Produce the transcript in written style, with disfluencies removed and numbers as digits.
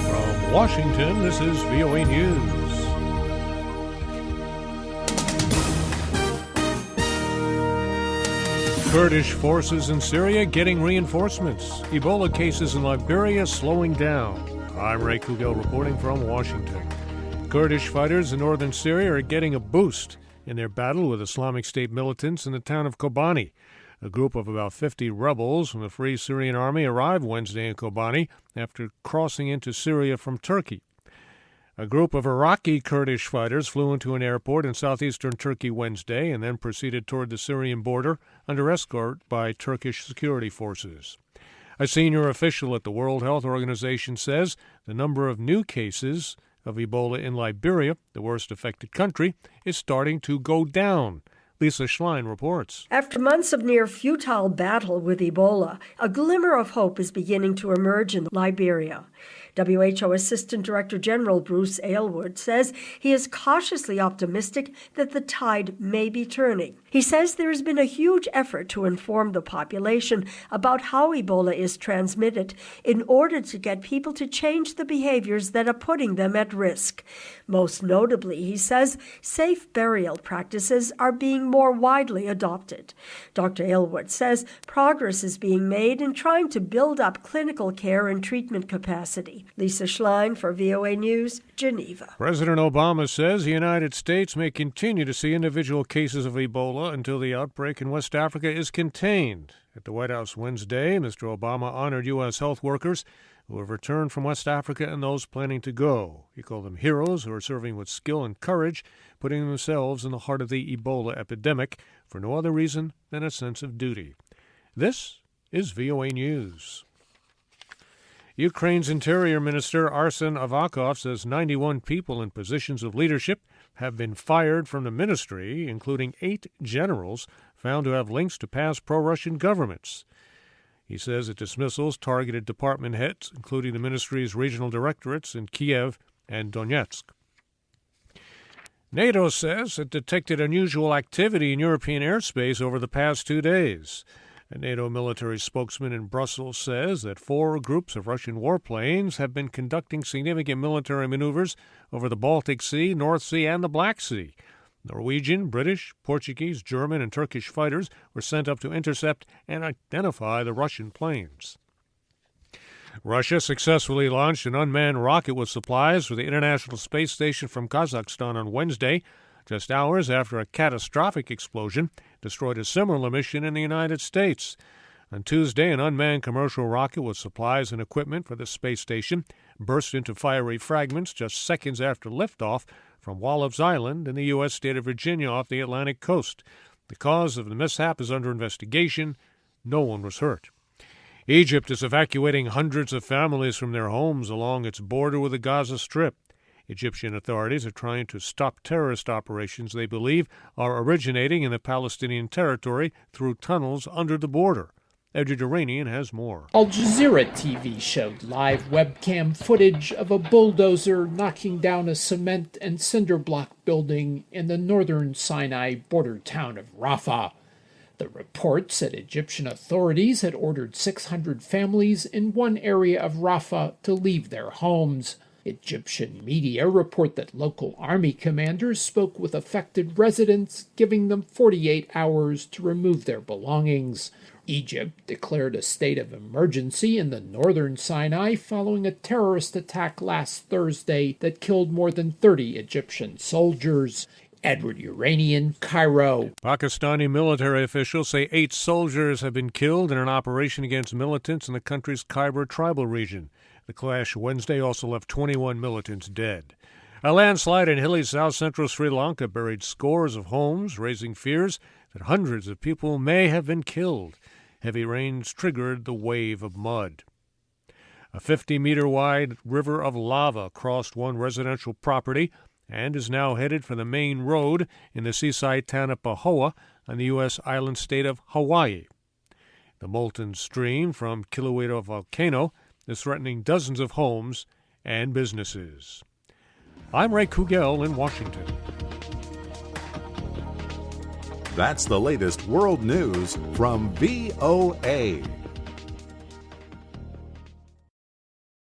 From Washington, this is VOA News. Kurdish forces in Syria getting reinforcements. Ebola cases in Liberia slowing down. I'm Ray Kouguell reporting from Washington. Kurdish fighters in northern Syria are getting a boost in their battle with Islamic State militants in the town of Kobani. A group of about 50 rebels from the Free Syrian Army arrived Wednesday in Kobani after crossing into Syria from Turkey. A group of Iraqi Kurdish fighters flew into an airport in southeastern Turkey Wednesday and then proceeded toward the Syrian border under escort by Turkish security forces. A senior official at the World Health Organization says the number of new cases of Ebola in Liberia, the worst affected country, is starting to go down. Lisa Schlein reports. After months of near futile battle with Ebola, a glimmer of hope is beginning to emerge in Liberia. WHO Assistant Director General Bruce Aylward says he is cautiously optimistic that the tide may be turning. He says there has been a huge effort to inform the population about how Ebola is transmitted in order to get people to change the behaviors that are putting them at risk. Most notably, he says, safe burial practices are being more widely adopted. Dr. Aylward says progress is being made in trying to build up clinical care and treatment capacity. Lisa Schlein for VOA News, Geneva. President Obama says the United States may continue to see individual cases of Ebola until the outbreak in West Africa is contained. At the White House Wednesday, Mr. Obama honored U.S. health workers who have returned from West Africa and those planning to go. He called them heroes who are serving with skill and courage, putting themselves in the heart of the Ebola epidemic for no other reason than a sense of duty. This is VOA News. Ukraine's Interior Minister Arsen Avakov says 91 people in positions of leadership have been fired from the ministry, including 8 generals found to have links to past pro-Russian governments. He says the dismissals targeted department heads, including the ministry's regional directorates in Kiev and Donetsk. NATO says it detected unusual activity in European airspace over the past 2 days. A NATO military spokesman in Brussels says that 4 groups of Russian warplanes have been conducting significant military maneuvers over the Baltic Sea, North Sea, and the Black Sea. Norwegian, British, Portuguese, German, and Turkish fighters were sent up to intercept and identify the Russian planes. Russia successfully launched an unmanned rocket with supplies for the International Space Station from Kazakhstan on Wednesday, just hours after a catastrophic explosion destroyed a similar mission in the United States. On Tuesday, an unmanned commercial rocket with supplies and equipment for the space station burst into fiery fragments just seconds after liftoff from Wallops Island in the U.S. state of Virginia off the Atlantic coast. The cause of the mishap is under investigation. No one was hurt. Egypt is evacuating hundreds of families from their homes along its border with the Gaza Strip. Egyptian authorities are trying to stop terrorist operations they believe are originating in the Palestinian territory through tunnels under the border. Edward Iranian has more. Al Jazeera TV showed live webcam footage of a bulldozer knocking down a cement and cinder block building in the northern Sinai border town of Rafah. The report said Egyptian authorities had ordered 600 families in one area of Rafah to leave their homes. Egyptian media report that local army commanders spoke with affected residents, giving them 48 hours to remove their belongings. Egypt declared a state of emergency in the northern Sinai following a terrorist attack last Thursday that killed more than 30 Egyptian soldiers. Edward Iranian, Cairo. Pakistani military officials say 8 soldiers have been killed in an operation against militants in the country's Khyber tribal region. The clash Wednesday also left 21 militants dead. A landslide in hilly south-central Sri Lanka buried scores of homes, raising fears that hundreds of people may have been killed. Heavy rains triggered the wave of mud. A 50-meter-wide river of lava crossed one residential property and is now headed for the main road in the seaside town of Pahoa on the U.S. island state of Hawaii. The molten stream from Kilauea volcano is threatening dozens of homes and businesses. I'm Ray Kouguell in Washington. That's the latest world news from VOA.